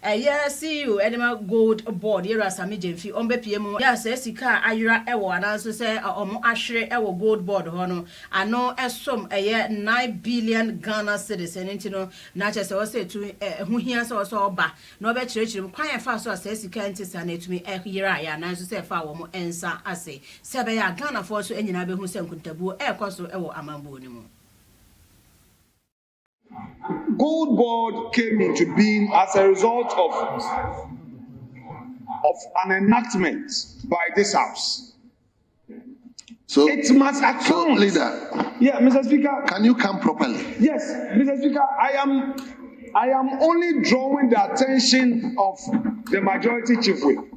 Yes, see you, Edema Gold Board, here as a midget fee on BPM. Yes, Sika, Ira Ewa, and also say, Ashre Ewa Gold Board, Hono. I know as some a year 9 billion Ghana citizen, and you know, not just also to who hears also back. No better church, quite fast as Sika and to me, here I am, and say, Fower more answer, I say, Sabaya Ghana for so any neighbor who sent Kuntabu, Air Costo Ewa Amambonimo. Gold Board came into being as a result of an enactment by this House. So it must account. So, leader. Yeah, Mr. Speaker. Can you come properly? Yes, Mr. Speaker. I am only drawing the attention of the Majority Chief Whip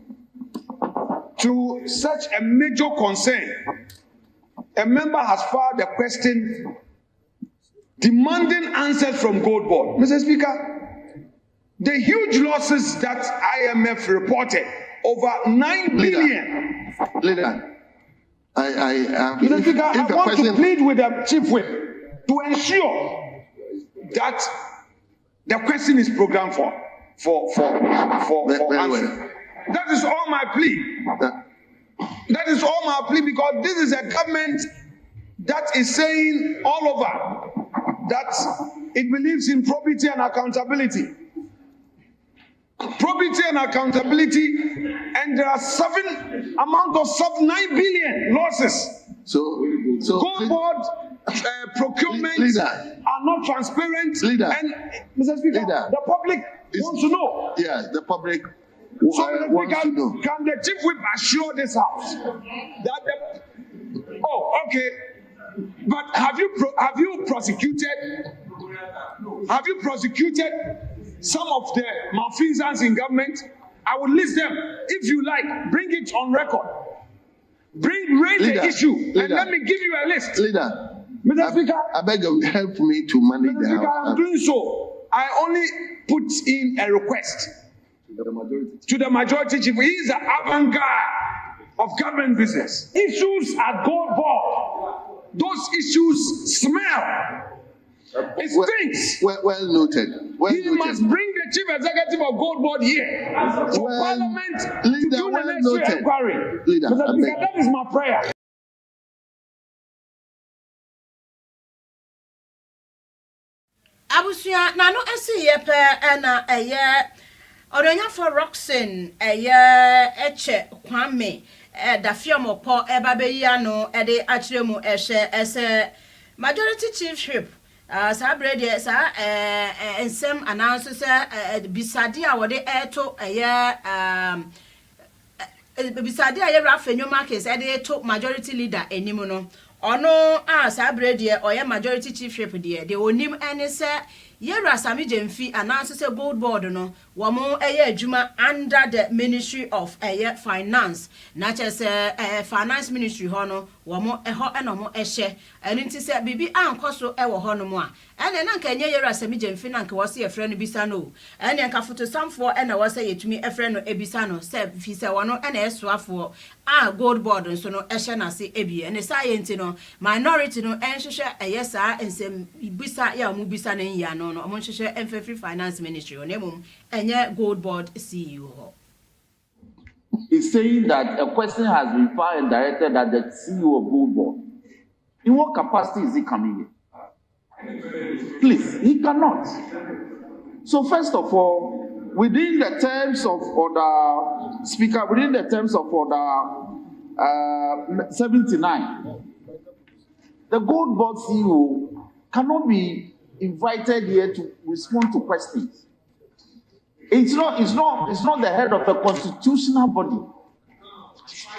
to such a major concern. A member has filed a question demanding answers from Gold Board. Mr. Speaker, the huge losses that IMF reported, over 9 billion. Leader, Mr. Speaker, I want to plead with the Chief Whip to ensure that the question is programmed for answer. That is all my plea. That is all my plea, because this is a government that is saying all over that it believes in probity and accountability. Probity and accountability, and there are 9 billion losses. So Gold Board procurement are not transparent. And Mr. Speaker, the public wants to know. Yes, the public wants to know. Can the Chief Whip assure this House that okay. But have you prosecuted some of the malfeasance in government? I will list them. If you like, bring it on record. Raise the issue, and let me give you a list. Leader, Mr. Speaker, I beg you, help me to manage the House. I'm doing so. I only put in a request to the Majority Chief. He is the avant-garde of government business. Issues at Gold Board. Those issues smell. It stinks. Well noted. He must bring the Chief Executive of Gold Board here for Parliament to do the necessary inquiry. Leader, that is my prayer. Abusia na no esi ye pe na eye odonya for Roxen eye eche kwame da fiom po eba be ya no e de akyeremu ehye ese Majority Chief Whip sa brede sa ensem announce say bisade a wode eto eye bisade a ye rafenyo markets e de to Majority Leader enimu no ono sa brede oye Majority Chief Whip de onim ene se Yera Sami Jemfi announced a Gold Board no wamo eye adwuma under the Ministry of Finance. Not just Finance Ministry hono wamo eho enomo ehye enti se bibi ankoso ewo hono mo a ene na nka nye Yera Sami Jemfi na nka wose efre no bisa no ene nka foto samfo ene wose yetumi efre no ebisa no se fi se wono ene esoafo Gold Board nso no ehye na se ebi ene science no minority no enhwehwe eye sa ensem bisa ya mu bisa na ya no omo nhwehwe Free Finance Ministry onemum enye Gold Board CEO. He's saying that a question has been filed and directed at the CEO of Gold Board. In what capacity is he coming in? Please, he cannot. So first of all, within the terms of order, Speaker, within the terms of order 79, the Gold Board CEO cannot be invited here to respond to questions. It's not the head of a constitutional body.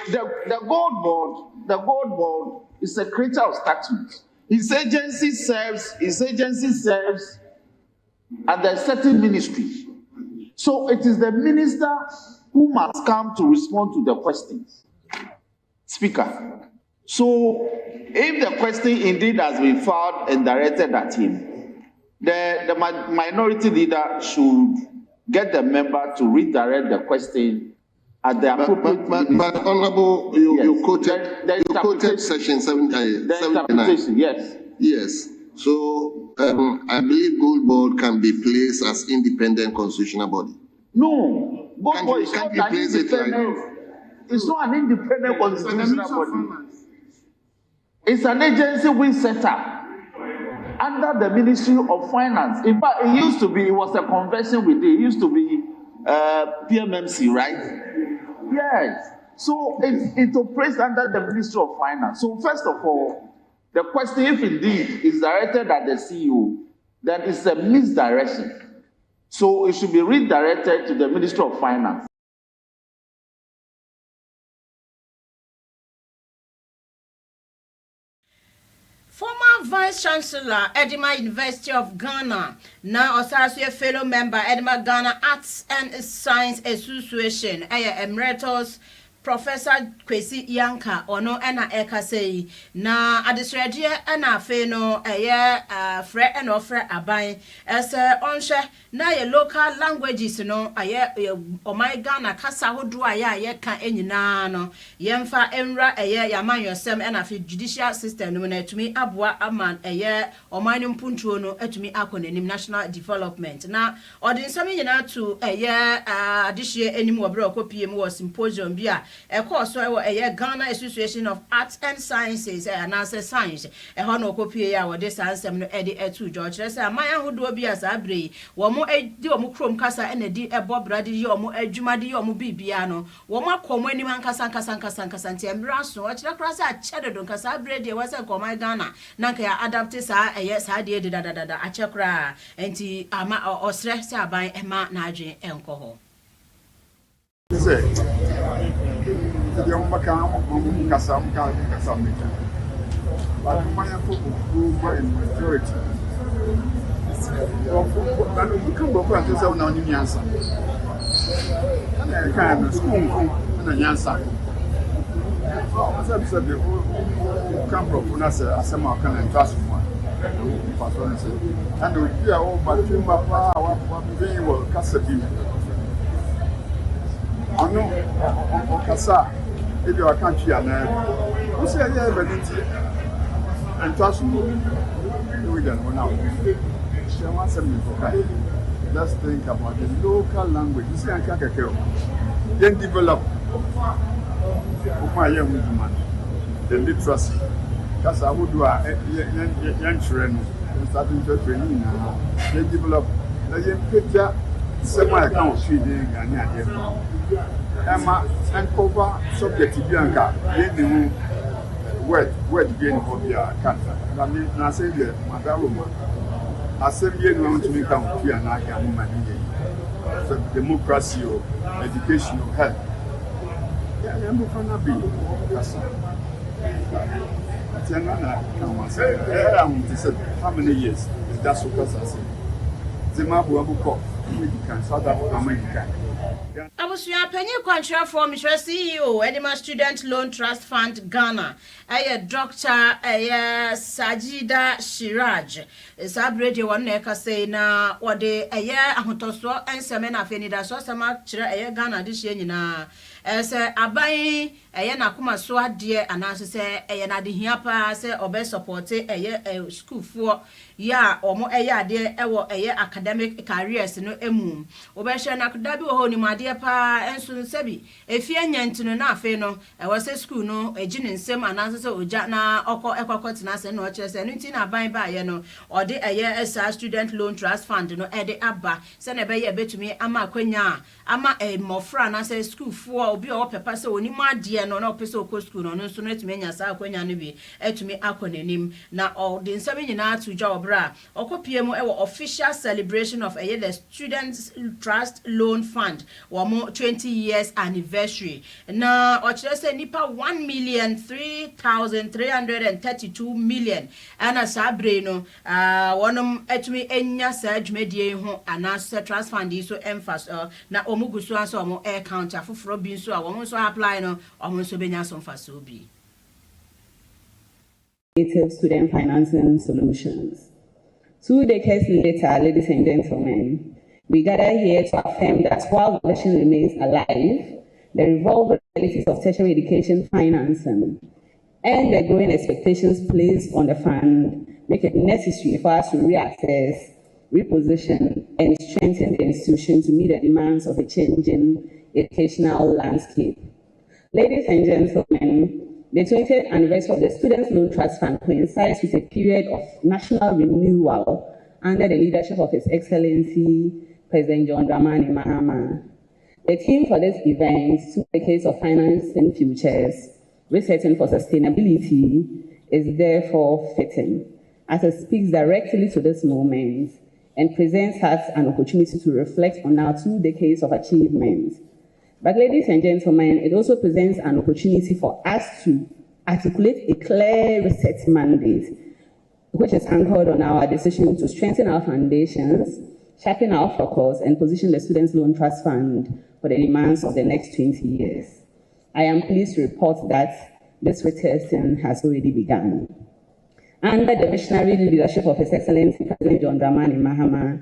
The Gold Board is a creature of statutes. His agency serves under a certain ministry. So it is the minister who must come to respond to the questions. Speaker. So if the question indeed has been filed and directed at him, the minority leader should get the member to redirect the question at the appropriate. But Honorable, you quoted section 79. Yes. Yes. So I believe Gold Board can be placed as independent constitutional body. No, Can't God you- is can't not you an place it like independent. It's not an independent constitutional body. It's an agency we set up under the Ministry of Finance. In fact, it was a convention we did. It used to be PMMC, right? Yes. So it operates under the Ministry of Finance. So first of all, the question, if indeed is directed at the CEO, then it's a misdirection. So it should be redirected to the Ministry of Finance. Former Vice Chancellor, Edinburgh University of Ghana, now also a fellow member, Edinburgh Ghana Arts and Science Association, Emeritus Professor Kwesi Yanka, ono ena eka sei, na adesredia ena fe no fre ena ofre aban, ese onhwe na ye local languages no omai Ghana kasa hodo aye ka enyina no yemfa enra yaman yosem ena fe judicial system no na etumi aboa aman omai no mpuntuo no etumi akonanim national development na odinsam nyina to adehye enim obre okopie mu symposium bia course Ghana Association of Arts and Sciences and answer science hono okopie ya wode sansem no etu George say amaya hodo bia sa abre wo mo di wo mo krom kasa ena di ebobrade yi wo mo adwumade yi wo mo bibia no wo mo akomo anim ankasa nti emra so o kira kra sa achede don kasa abre de wase koman Ghana na ka ya adapt sa sa de dada achekra enti ama osre se aban ema na adwen enko ho Dia uma casar casamento. But my majority. But we come back to say now ni answer. And kind of school and answer. As said, come from us as a man can trust one. And we are all but you what being will casabi. I know Okasa, if you are country and you say, yeah, but it's and trust me, we don't know now. Let's think about the local language. You see, I can't then develop the literacy. That's how we do our young children starting to training now. They develop the picture. Sema account feeding Ghana Emma and cover subject Bianca the word gain of your cancer. I mean I say the Madaruma assembly no to make count here na Ghana so democracy or education or health. Yeah, I'm gonna be how many years is that so cause Zimbabwe Abuko South Africa America. Abusuya penye kwantra for Mr. CEO Edinburgh Student Loan Trust Fund Ghana Dr. Sajida Shiraj Sabrede one neka say na wode ahotoso enseme na fenida so sama kire Ghana de hye nyina se aban na kuma so ade anase se na de hia pa se obe support school for ya omo ade ewo academic careers no emu obehwe na koda bi wo ho ni made pa enso nsabi efie nyantino na afe no se school no ejine nsem anase se oja na ekokoti na se no kire se no nti na aban ba ye no ode SA Student Loan Trust Fund no ede aba se na be ye betumi ama akwanya ama mofra na se school for obi o pepa se oni mu ade no na opese okọ school no nso no etumi nya sa akwanya no bi etumi akonanim na ode nsem nyina to dwa obra okopie mu official celebration of the Students Trust Loan Fund 20 years anniversary na ochire se nipa 1,03,332 million ana sabre no wonom etumi enya sa dwumadie ho ana trust fund so emphasis na omugusu anso omo account afoforo bi so a womo so apply no omo so benya so mfaso bi student financing solutions. 2 decades later, ladies and gentlemen, we gather here to affirm that while the vision remains alive, the revolving realities of tertiary education financing and the growing expectations placed on the fund make it necessary for us to reassess, reposition, and strengthen the institution to meet the demands of a changing educational landscape. Ladies and gentlemen, the 20th anniversary of the Students' Loan Trust Fund coincides with a period of national renewal under the leadership of His Excellency President John Dramani Mahama. The theme for this event, 2 decades of financing futures, resetting for sustainability, is therefore fitting, as it speaks directly to this moment and presents us an opportunity to reflect on our 2 decades of achievement. But ladies and gentlemen, it also presents an opportunity for us to articulate a clear reset mandate, which is anchored on our decision to strengthen our foundations, sharpen our focus, and position the Students' Loan Trust Fund for the demands of the next 20 years. I am pleased to report that this retesting has already begun. Under the visionary leadership of His Excellency President John Dramani Mahama,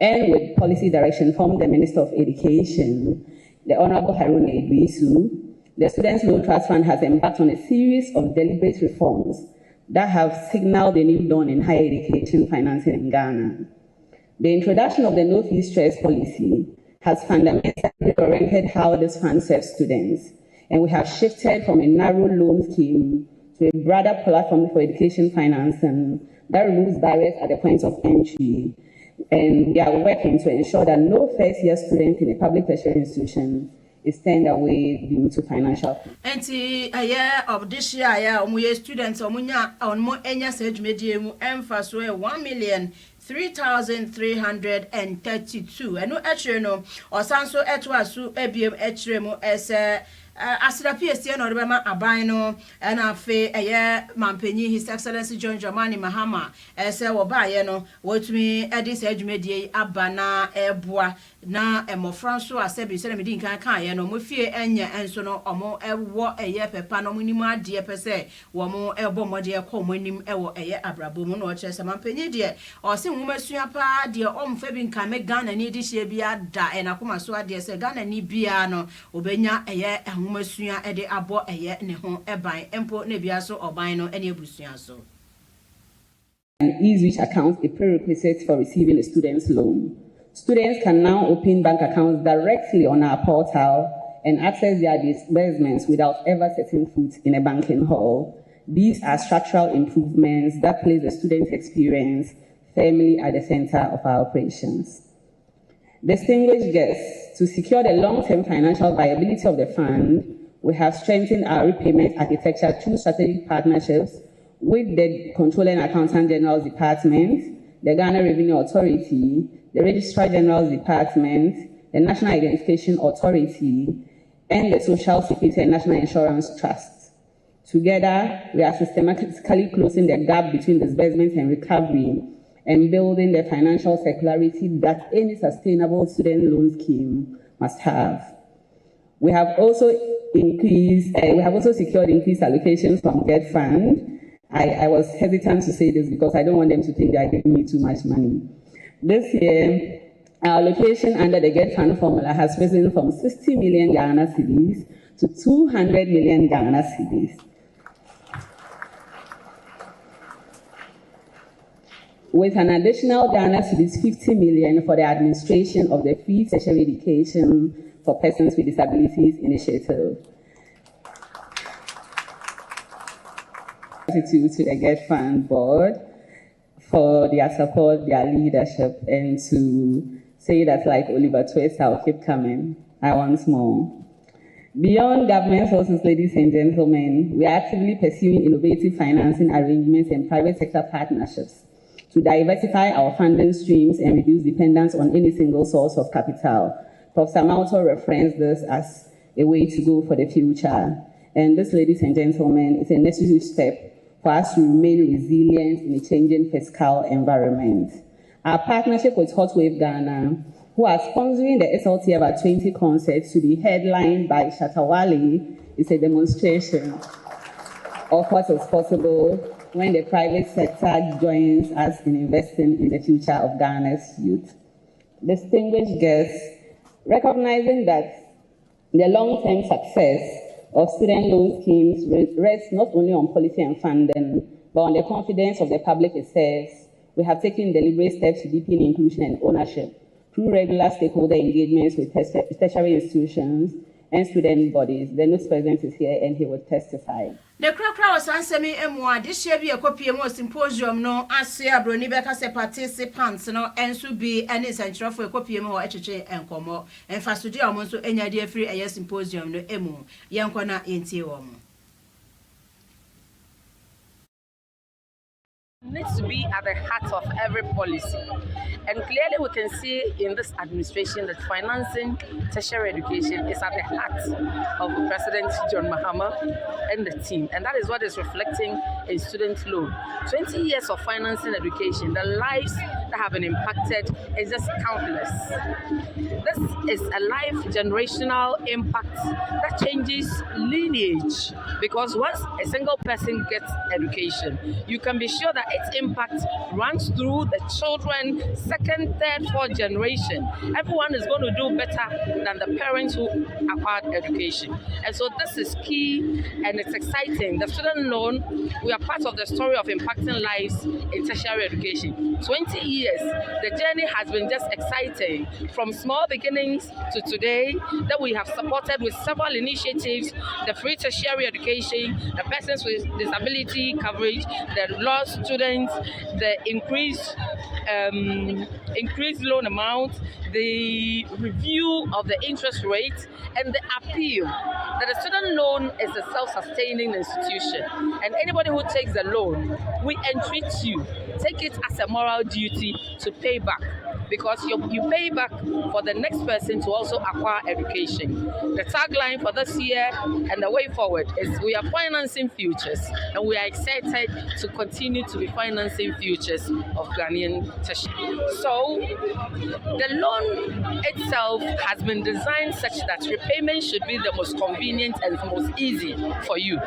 and with policy direction from the Minister of Education, the Honorable Haruna Idrisu, the Students' Loan Trust Fund has embarked on a series of deliberate reforms that have signaled a new dawn in higher education financing in Ghana. The introduction of the no fee stress policy has fundamentally reoriented how this fund serves students, and we have shifted from a narrow loan scheme to a broader platform for education financing that removes barriers at the point of entry. And we are working to ensure that no first-year student in a public tertiary institution is turned away due to financial. And a year of this year, we students on more enya sage medium emphasis 1,003,332. And no etreno or sanso etwasu ebiem etremo as Asira PSC no rebema abino and afe eye mampenyi His Excellency John Dramani Mahama ese wo ba ye no wotumi edis adwumedie abana eboa na emofranso asebi se na medi nkan kan ye no mofie enye enso no omo ewo eye pepa no munimu ade pese wo mo ebo mode ekọ mo nim ewo eye abrabo mu no o kire se mampenyi de o se nwuma sua pa de omfa bi nkan me Ghana ni di hye bia da enakoma so ade se Ghana ni bia no obenya eye masua ede abo eye ne ho eban empo ne bia so oban no ene abusua so. An easy account a prerequisite for receiving a student's loan. Students can now open bank accounts directly on our portal and access their disbursements without ever setting foot in a banking hall. These are structural improvements that place the student experience firmly at the center of our operations. Distinguished guests, to secure the long-term financial viability of the fund, we have strengthened our repayment architecture through strategic partnerships with the Controller and Accountant General's Department, the Ghana Revenue Authority, the Registrar General's Department, the National Identification Authority, and the Social Security and National Insurance Trust. Together, we are systematically closing the gap between disbursement and recovery and building the financial circularity that any sustainable student loan scheme must have. We have also secured increased allocations from GET Fund. I was hesitant to say this because I don't want them to think they are giving me too much money. This year, our allocation under the GET Fund formula has risen from 60 million Ghana cedis to 200 million Ghana cedis. With an additional Ghana cedis 50 million for the administration of the Free Tertiary Education for Persons with Disabilities initiative. Gratitude to the GET Fund board for their support, their leadership, and to say that, like Oliver Twist, I'll keep coming. I want more. Beyond government sources, ladies and gentlemen, we are actively pursuing innovative financing arrangements and private sector partnerships to diversify our funding streams and reduce dependence on any single source of capital. Professor Malto referenced this as a way to go for the future. And this, ladies and gentlemen, is a necessary step for us to remain resilient in a changing fiscal environment. Our partnership with Hot Wave Ghana, who are sponsoring the SLT About 20 concerts to be headlined by Shatta Wale, is a demonstration of what is possible when the private sector joins us in investing in the future of Ghana's youth. Distinguished guests, recognizing that the long-term success of student loan schemes rests not only on policy and funding, but on the confidence of the public itself, we have taken deliberate steps to deepen inclusion and ownership through regular stakeholder engagements with tertiary institutions and student bodies. The news president is here and he will testify. The Krakra was answering M1. This year be a copy of symposium no Asia Bruni Becca se participants no and should be any central for a copy of HH and Como and fast to do almost any idea free a symposium no emu Yankona in Tiwom. Needs to be at the heart of every policy. And clearly we can see in this administration that financing tertiary education is at the heart of President John Mahama and the team. And that is what is reflecting in student loan. 20 years of financing education, the lives that have been impacted is just countless. This is a life generational impact that changes lineage, because once a single person gets education, you can be sure that its impact runs through the children, second, third, fourth generation. Everyone is going to do better than the parents who acquired education. And so this is key and it's exciting. The student loan, we are part of the story of impacting lives in tertiary education. 20 years, the journey has been just exciting. From small beginnings to today, that we have supported with several initiatives, the free tertiary education, the persons with disability coverage, the law students, the increased loan amount, the review of the interest rate, and the appeal that the student loan is a self-sustaining institution. And anybody who takes the loan, we entreat you, take it as a moral duty to pay back, because you pay back for the next person to also acquire education. The tagline for this year and the way forward is we are financing futures, and we are excited to continue to be financing futures of Ghanaian tertiary. So the loan itself has been designed such that repayment should be the most convenient and most easy for you.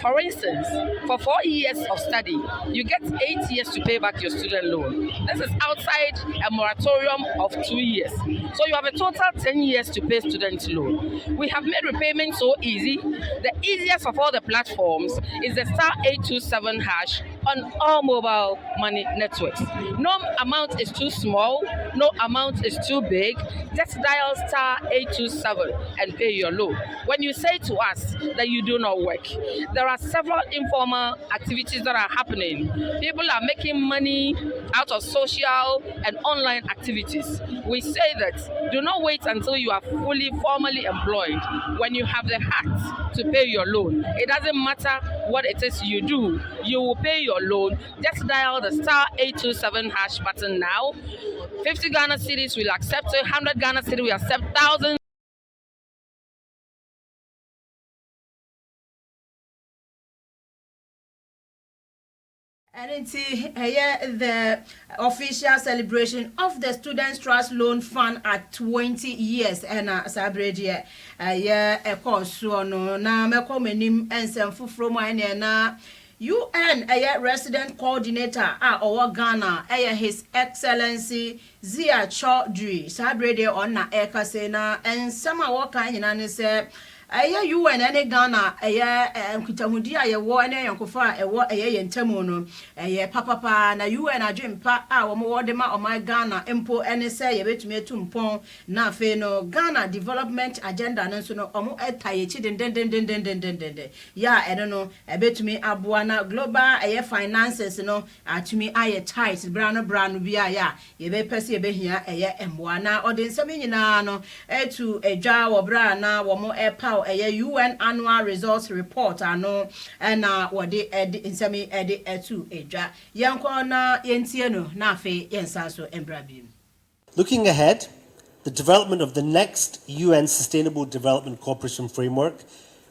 For instance, for 4 years of study, you get 8 years to pay back your student loan. This is outside a moratorium of 2 years. So you have a total 10 years to pay student loan. We have made repayment so easy. The easiest of all the platforms is the *827# on all mobile money networks. No amount is too small, no amount is too big. Just dial *827 and pay your loan. When you say to us that you do not work, there are several informal activities that are happening. People are making money out of social and online activities. We say that do not wait until you are fully formally employed. When you have the heart to pay your loan, it doesn't matter what it is you do, you will pay your loan. Just dial the *827# button now. 50 Ghana cedis will accept it, 100 Ghana cedis will accept 1,000. And it's the official celebration of the Students Trust Loan Fund at 20 years. And celebrate a course no na me komenim ensemfo from na UN resident coordinator our Ghana His Excellency Zia Chaudhry celebrate on na ekase na and some work nyina say UN ene Ghana nkutahudi ayewo ene yankofa ewo yentemu no papa na UN adwempa wo mo de ma o Ghana empo ene se yebetumi etumpon na afi no Ghana development agenda no so no omo etayechi den ya ene no ebetumi aboa na global finances no atumi aye tight brano bia ya yebepese yebehia emboa na odensem nyina no etu edwa wo bra na wo mo epa UN annual results report ano na wode insemi etu edwa yanko na yentie no na afi yensa so embrabim. Looking ahead, the development of the next UN Sustainable Development Cooperation Framework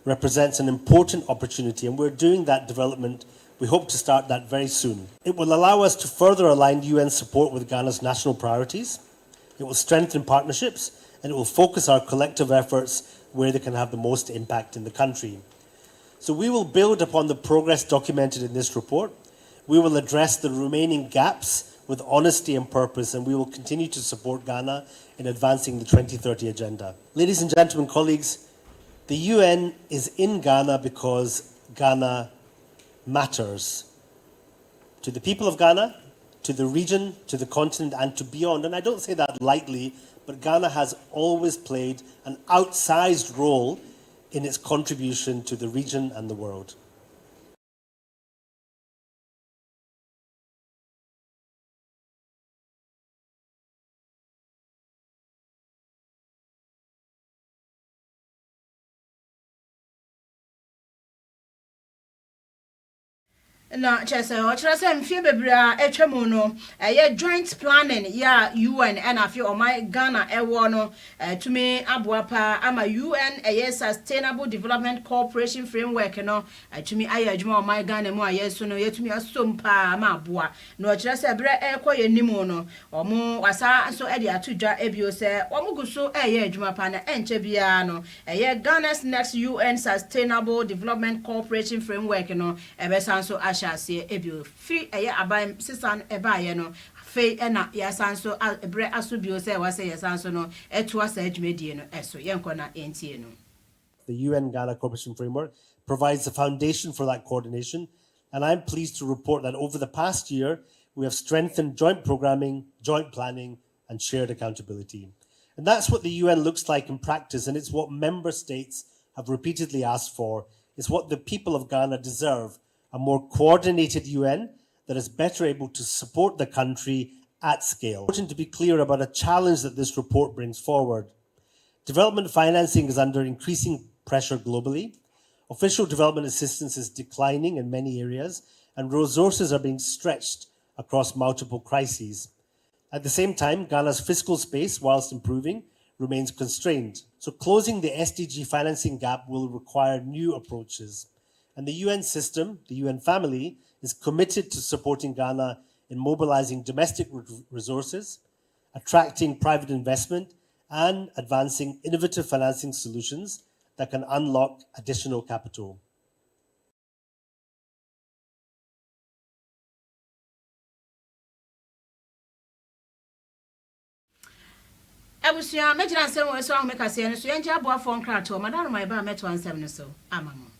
represents an important opportunity, and we're doing that development. We hope to start that very soon. It will allow us to further align UN support with Ghana's national priorities. It will strengthen partnerships, and it will focus our collective efforts where they can have the most impact in the country. So we will build upon the progress documented in this report. We will address the remaining gaps with honesty and purpose, and we will continue to support Ghana in advancing the 2030 agenda. Ladies and gentlemen, colleagues, the UN is in Ghana because Ghana matters to the people of Ghana, to the region, to the continent, and to beyond. And I don't say that lightly, but Ghana has always played an outsized role in its contribution to the region and the world. na chese o kire se mfie bebre a etwemu no joint planning ya UN and afi o my Ghana ewo no tumi aboa pa ama UN sustainable development cooperation framework no tumi aye adwuma o my Ghana mu aye so no yetumi asom pa ama aboa na o kire se bre ekoye nimu no omo wasa so e de atodwa ebio se omo guso adwuma pa na enche bia no Ghana's next UN sustainable development cooperation framework no ebesan so shase ebio free aban sisan ebaye no fe na yasanso ebre asubio se wase yasanso no eto asa adwumedie no eso yenkona entie no. The UN Ghana Cooperation Framework provides the foundation for that coordination, and I'm pleased to report that over the past year we have strengthened joint programming, joint planning and shared accountability. And that's what the UN looks like in practice, and it's what member states have repeatedly asked for. It's what the people of Ghana deserve. A more coordinated UN that is better able to support the country at scale. It's important to be clear about a challenge that this report brings forward. Development financing is under increasing pressure globally. Official development assistance is declining in many areas, and resources are being stretched across multiple crises. At the same time, Ghana's fiscal space, whilst improving, remains constrained. So closing the SDG financing gap will require new approaches. And the UN system, the UN family, is committed to supporting Ghana in mobilizing domestic resources, attracting private investment, and advancing innovative financing solutions that can unlock additional capital. Abusia mejina nsem we so ahomeka se ne so yenje aboa fon krato madano mai ba meto ansem ne so amamo.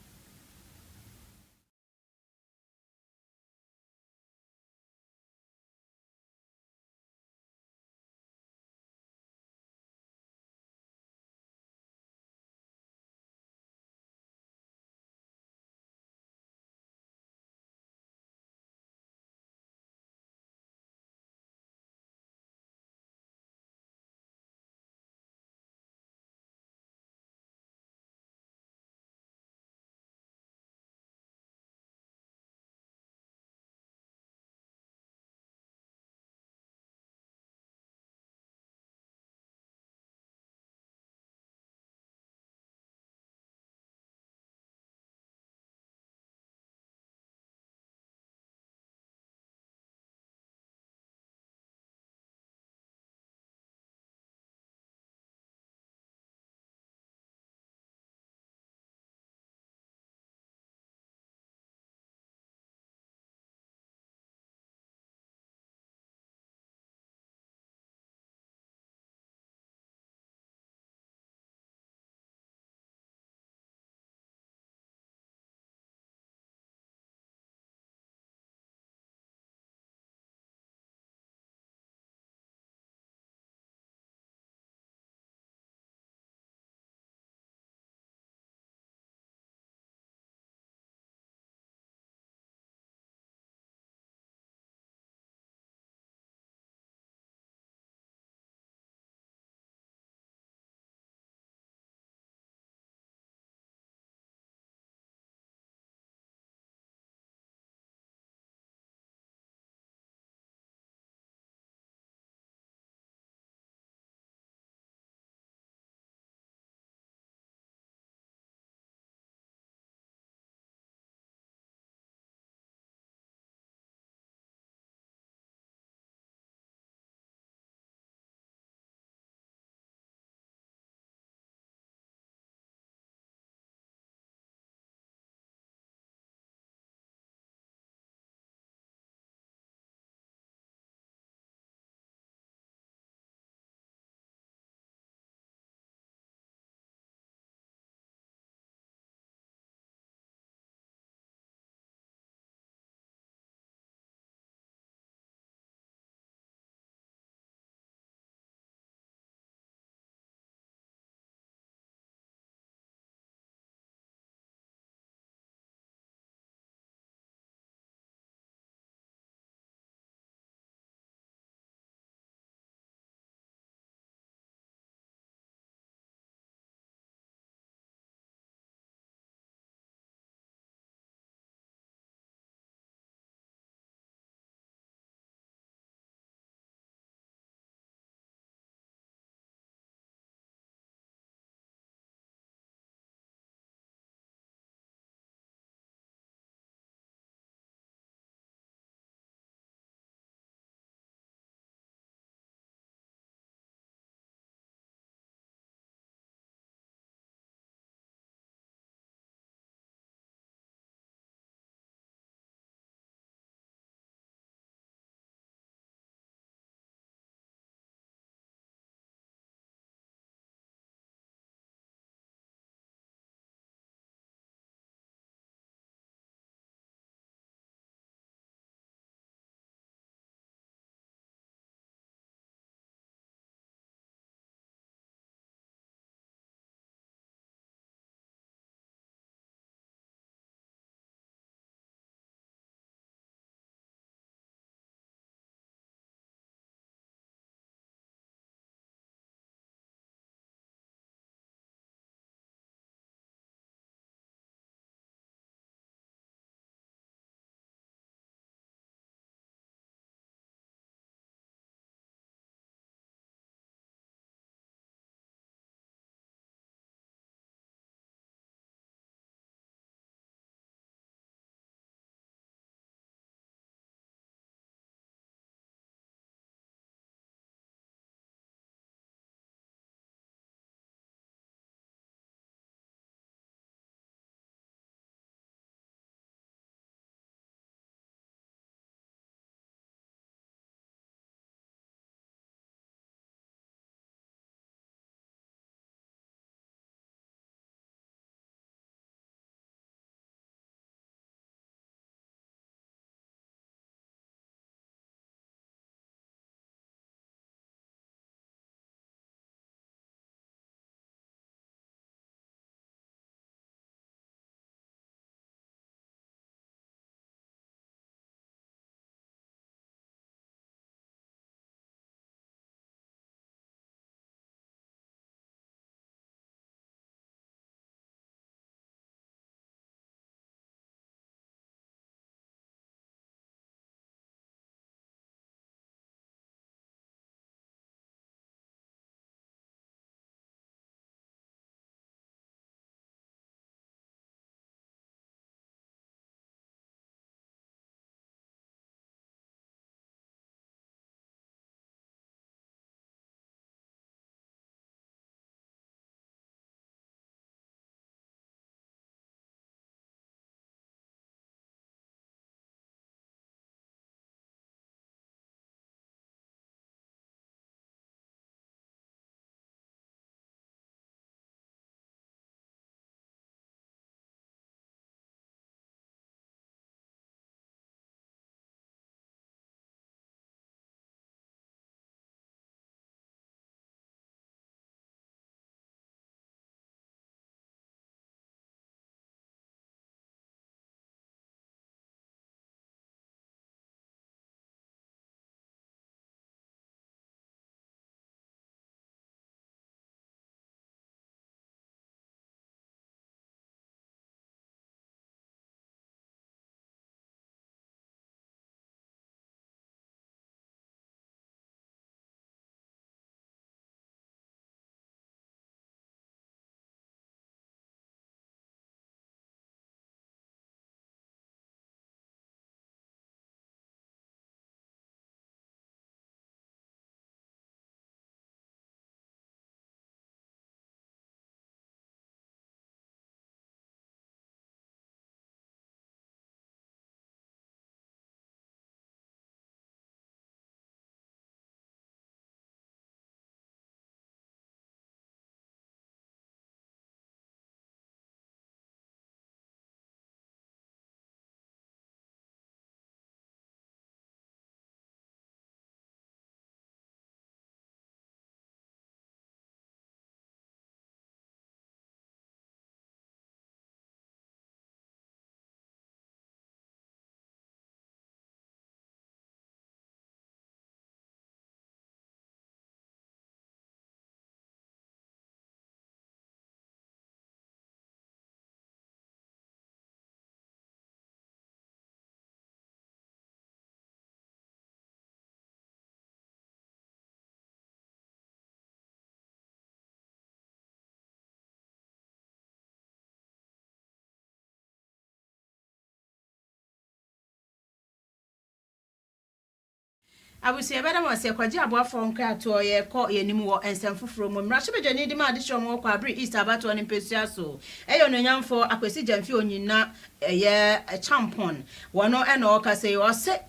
abusia bada mo se kwaje aboafo nkra to ye ko ye nim wo ensem foforo mo mra hye bedwani di ma de hye mo kwa abri east abato ne mpesua so eyo no nyamfo akwesi jamfi onyina ye champon wono e na o ka se o se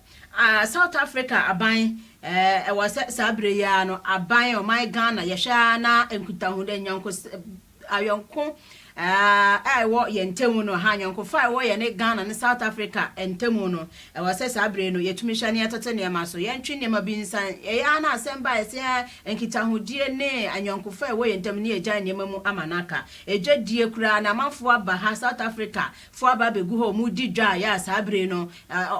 South Africa aban was sabre ya no aban o my Ghana ye hwa na enkutahu de nyanko ayonko wo ye ntemu no ha nyanko fa wo ye ne Ghana ne South Africa ntemu no was sabre no yetumi hwa ne atete ne ma so ye ntwe ne ma bi nsan ye ya na asemba ye se enkitahu die ne anyanko fa wo ye ntem ne eja ne mamu amanaka eja die kura na mafo aba ha South Africa fo aba begu ho mu di dwa ya sabre no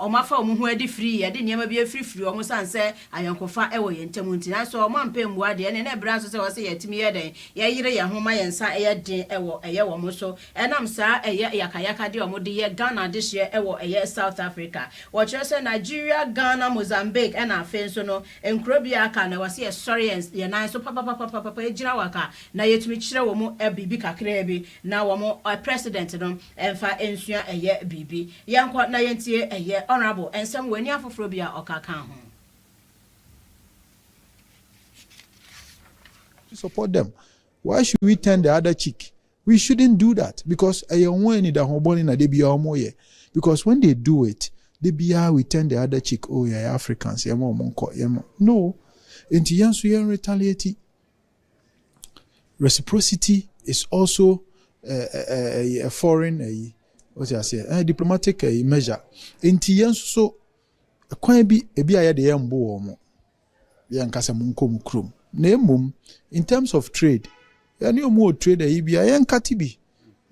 o mafa o mu ho adi free ye de ne ma bi free o mu sanse anyanko fa wo ye ntemu ntina so o mampem bua de ne na bra so se wo se yetimi ye den ye yire ye homa ye nsa ye den wo eye wo so enam sa eye yakayaka de omo de ye Ghana this year ewo eye South Africa watch say Nigeria, Ghana, Mozambique and afen so no enkrobia aka na wase ye sorry ye nan so papa ejira waka na yetumi kire wo mo bibi kakra bi na wo mo president no emfa ensua eye bibi yankwa na yentie eye honorable ensem wani afoforo bia okaka ho support them. Why should we turn the other cheek? We shouldn't do that because because when they do it, we turn the other cheek. Oh yeah, Africans. No, retaliate. Reciprocity is also a foreign, a diplomatic measure. So, in terms of trade. No more trade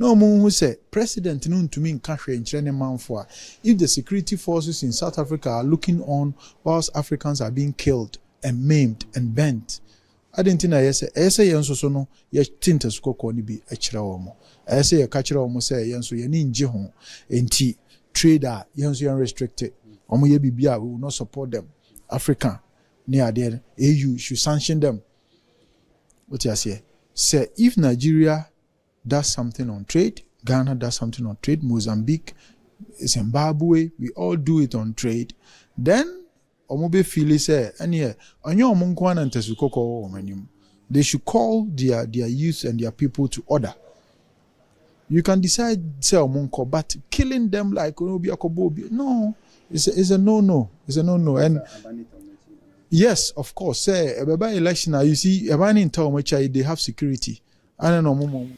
no more who say president no to mean country in man for if the security forces in South Africa are looking on whilst Africans are being killed and maimed and bent. I didn't think I say so no ye tintas ko ni bi achira omo. I say ye kachira omo say yenso ye ni nje ho enti trader yenso unrestricted. Omo ye bibia we will not support them. African near there AU should sanction them. What you say? Say if Nigeria does something on trade, Ghana does something on trade, Mozambique, Zimbabwe, we all do it on trade, then omobe feel say any they should call their youth and their people to order. You can decide say omonko, but killing them like no, it's a no. It's a no. And yes, of course. Say by election, you see, they have security. I don't know.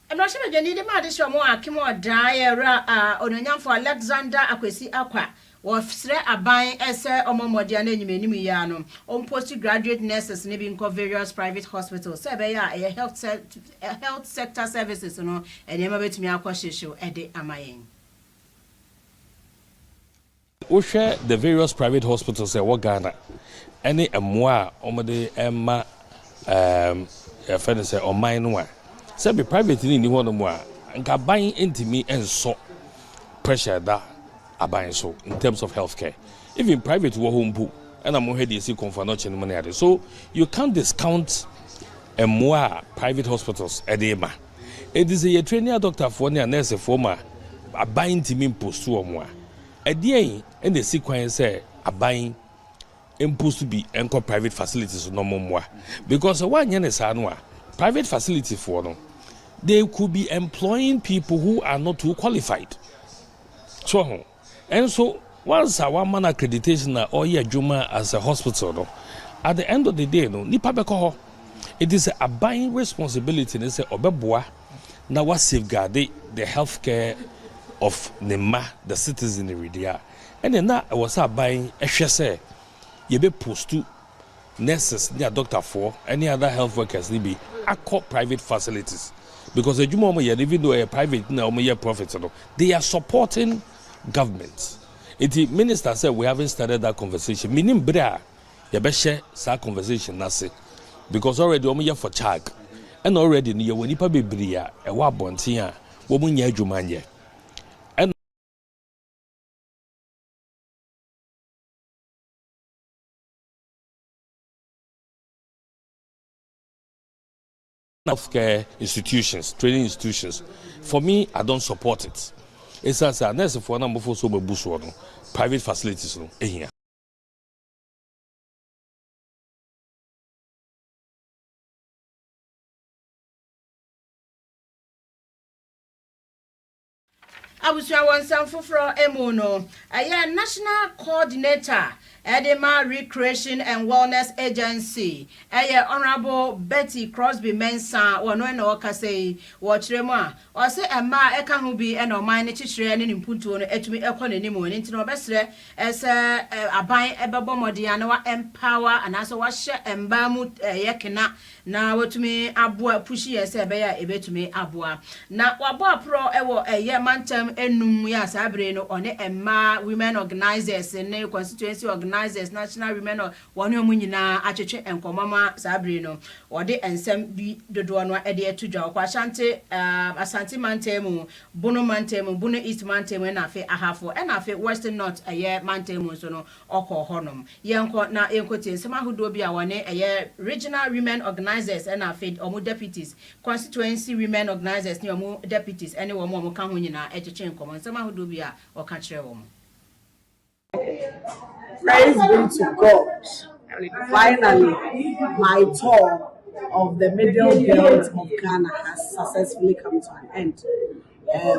I'm not sure you need a madison more Akimo Dyer for Alexander Akwesi Aqua. Was a buying essay or more Modiana on postgraduate nurses living in various private hospitals. Sabaya, a health sector services, and never bet me a question at the Amain. We share the various private hospitals in Ghana. Any moi omade emma friend say on mine one. Say be private in the one more and can buying into me and so pressure that are buying so in terms of healthcare. Even private wo home pool and I'm already see confirmation money. So you can't discount a more private hospitals at the EMA. It is a trainee doctor for a nurse former a buying to me post to more. A day in the sequence say a buying imposed to be anchor private facilities no more because one yen is private facility for no they could be employing people who are not too qualified so and so once our man accreditation or year juma as a hospital no at the end of the day no nipa beko it is a buying responsibility and say obeboa na what safeguard the healthcare of the citizenry there and then that was a buying a say you be post to nurses, near doctor for any other health workers, they be private facilities because the Juma even though a private now profit, they are supporting government. The minister said we haven't started that conversation. Meaning, bra, you better share that conversation. That's it because already we for charge and already you when you be bria a wabontia woman ya Jumanya. Healthcare institutions, training institutions. For me, I don't support it. It's as a nurse for number for private facilities here. abusua wonsam foforo emu no aya national coordinator Edema Recreation and Wellness Agency. Honorable Betty Crosby Mensah wono na okase wo kiremu a o se ema eka ho bi na o man ne chichire ne nimpuntuo no etumi ekọ na nimu ne ntino obesre ese aban ebebo modian na wa empower anaso wa hye emba mu yekena na watumi aboa pushi ese ebe ya ebetumi aboa na wabo apro ewo mantam enum ya sabre no one emma women organizers ne constituency organizers national women one omu nyina achechwe enkomama sabre no ode ensem bi dodo no ede atudwa kwa asante mantemu bunu east mantemu na afi ahafo na afi western north mantemu so no okọ honom yenko na yenkoti ensem ahodo bi a wone regional women organizers and afi omu deputies constituency women organizers ni omu deputies any omu ka ho nyina echeche enkomo ensem ahodo bi a oka kire wo. Praise be to God. Finally, my tour of the middle belt of Ghana has successfully come to an end.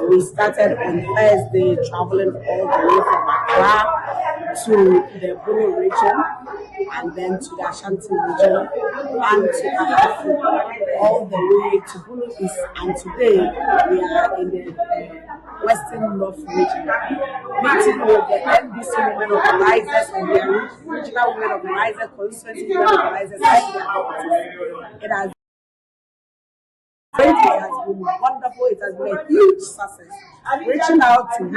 We started on Thursday, traveling all the way from Accra to the Bunu region, and then to the Ashanti region, and to Ahafo, all the way to Bunu East. And today, we are in the Western North region, meeting with the NBC women organizers and the regional women organizers, constituency women organizers, and their properties. It has been wonderful. It has been a huge success. Reaching out to women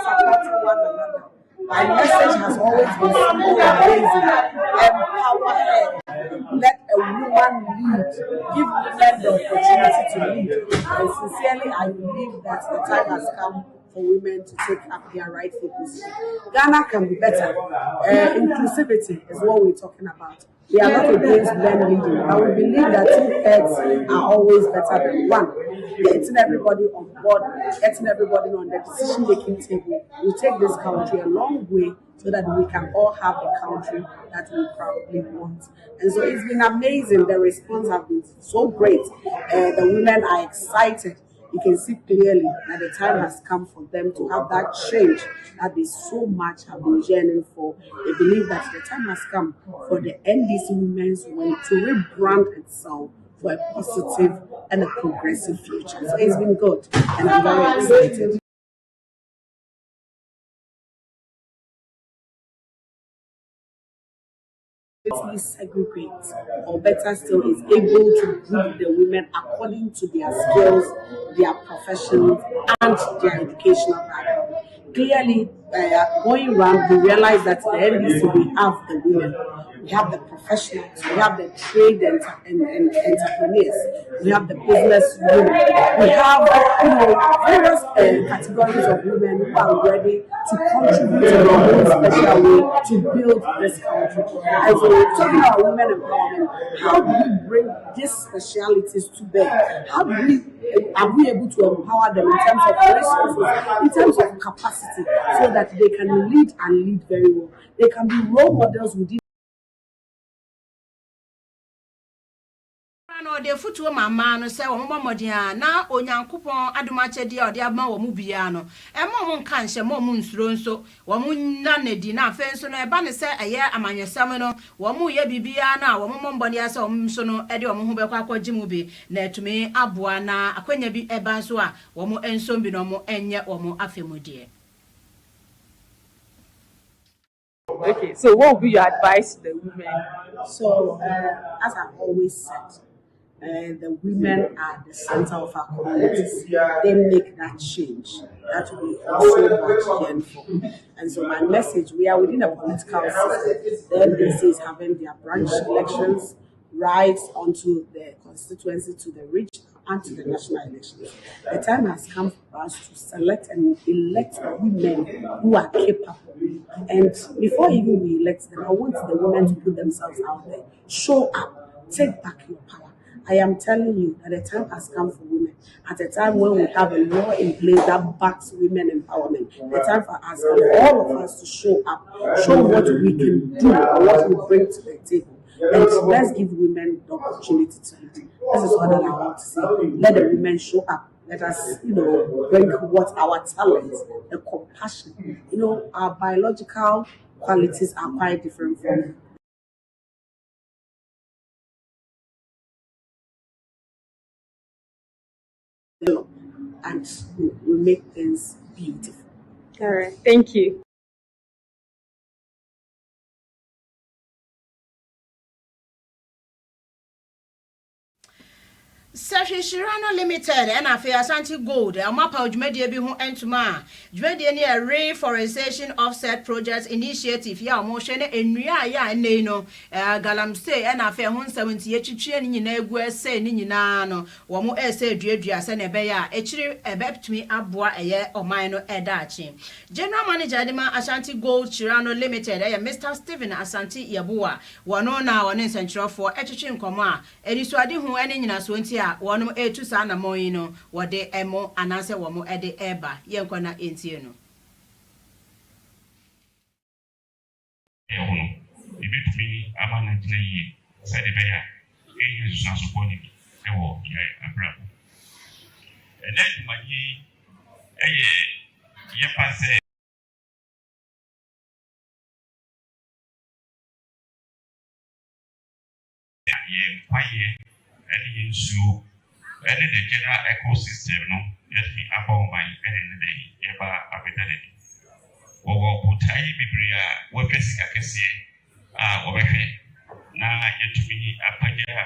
supporting one another. My message has always been simple and basic. Empower her. Let a woman lead. Give women the opportunity to lead. And sincerely, I believe that the time has come for women to take up their rightful position. Ghana can be better. Inclusivity is what we're talking about. We are not against men leading, but we believe that 2 heads are always better than one. Getting everybody on board, getting everybody on the decision-making table will take this country a long way so that we can all have the country that we probably want. And so it's been amazing. The response has been so great. The women are excited. You can see clearly that the time has come for them to have that change that they so much have been yearning for. They believe that the time has come for the NDC Women's Wing to rebrand itself for a positive and a progressive future. So it's been good, and I'm very excited. Segregate, or better still, is able to group the women according to their skills, their professions, and their educational background. Clearly, going around, we realize that the NDC, we have the women, we have the professionals, we have the trade and entrepreneurs, we have the business women, we have various categories of women who are ready to contribute in their own special way to build this country. And so, talking about women empowerment, how do we bring these specialities to bear? How do are we able to empower them in terms of resources, in terms of capacity, so that they can lead and lead very well? They can be role models within. De futu mama no se wo momodian na onyankopon adomachedi ode abma wo mu bia no e mo nka nhyɛ mo nsuro nso wo mu na nadi na afen so no e ba ne se eye amanyesam no wo mu ye bibia na wo mo mbɔne ase wo nso no e de wo ho bekwa akɔgye mu bi na etumi aboa na akwanya bi e ba nso a wo mu enso bi no mo enye wo mu afemudie. Okay, so what would be your advice to the women? So, as I've always said, the women are the center of our communities. They make that change that we also much yearn for. And so my message, we are within a political system. The NDC is having their branch elections, right onto the constituency, to the region, and to the national elections. The time has come for us to select and elect women who are capable. And before even we elect them, I want the women to put themselves out there. Show up. Take back your power. I am telling you that the time has come for women. At a time when we have a law in place that backs women empowerment, the time for us, for all of us, to show up, show what we can do or what we bring to the table. And let's give women the opportunity to lead. This is what I want to say. Let the women show up. let us, bring what our talent, the compassion. Our biological qualities are quite different from and we make things beautiful. All right, thank you. Safi Shirano Limited and Afia Asante Gold, a map of Jumedia Bihu Entuma, Jumedia Reforestation Offset Project Initiative, ya motion and Ria Neno, Galamste and Afia 170 in Negua say Ninano, Wamo Ese Dredria Senebeya, Echiri ebept me abwa a year or minor edachi. General Manager Adima Ashanti Gold Shirano Limited, Mr. Stephen Asante Yabua, Wanona, one in Central for Etching Coma, Ediswadi who any in us 20. One to Sana Moino, what they emo and answer one more at the eba, Yankona Intiano. If me, I'm an engineer, said the bear, he is not supporting a war, a bravo. And then my ye pass. Any issue, any the general ecosystem, no, let me about my any ever appetite. Or Putai Bibria, Webes Kakesi, Obefe, na yet to be a paja.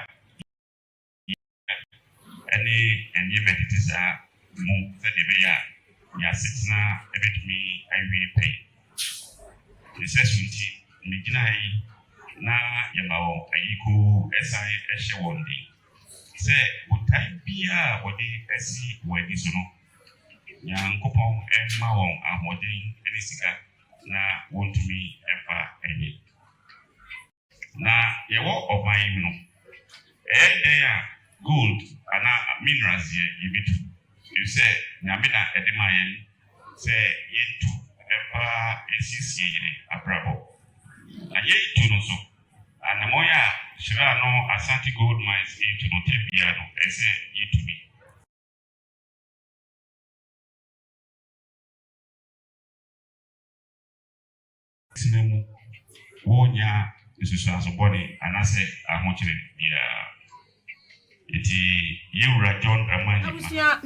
Any and ye meditis are move the Debea, Yasitna, a bit me, I will pay. Necessity, Niginai, na Yamao, Aiku, SI, Eshawondi. Say, what time be a body SC where this no young couple and Mawon are holding any cigar na want me ever any. Na ye walk of my no. They are gold and minerals here, you bit. You say, Namina Edemayan, say, ye too, ever ACC a bravo. Na ye too no so. And Moya Shirano Asante Gold Mines into Notepiano, as ye to me. Sinemu, Wonya, this is as a body, and I say, I'm watching it. Yeah, it's John Ramani.